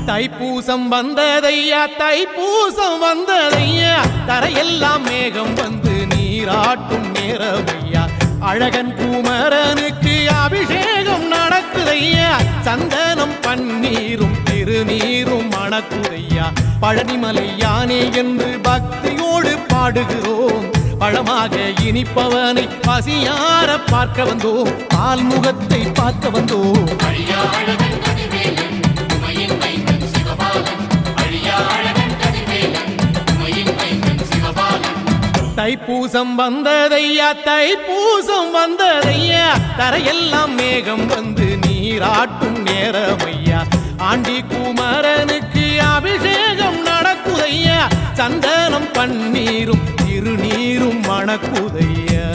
தைப்பூசம் வந்ததையா தைப்பூசம் வந்ததையா தரையெல்லாம் மேகம் வந்து நீராட்டும் நேரமையா அழகன் குமரனுக்கு அபிஷேகம் நடக்குதையா சந்தனம் பன்னீரும் திருநீரும் மணக்குதையா பழனிமலை யானே என்று பக்தியோடு பாடுகிறோம் பழமாக இனிப்பவனை பசியார பார்க்க வந்தோம் ஆல்முகத்தை பார்க்க வந்தோம் தைப்பூசம் வந்ததையா தைப்பூசம் வந்ததையா தரையெல்லாம் மேகம் வந்து நீராட்டும் நேரமையா ஆண்டி குமரனுக்கு அபிஷேகம் நடக்குதையா சந்தனம் பன்னீரும் திருநீரும் மணக்குதையா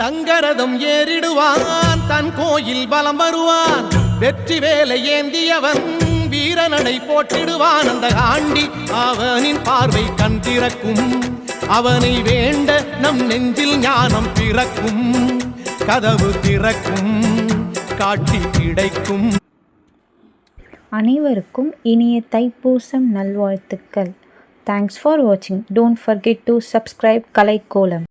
தங்கரதம் ஏறிடுவான் தன் கோயில் பலம் வருவான் வெற்றி வேலை ஏந்தியவன் வீரநடை போட்டிடுவான் அந்த ஆண்டி அவனின் பார்வை கண் திறக்கும் அவனை வேண்ட நம் நெஞ்சில் ஞானம் பிறக்கும் கதவு திறக்கும் காட்சி கிடைக்கும். அனைவருக்கும் இனிய தைப்பூசம் நல்வாழ்த்துக்கள். தேங்க்ஸ் ஃபார் வாட்சிங். Don't forget to subscribe கலைக்கோலம்.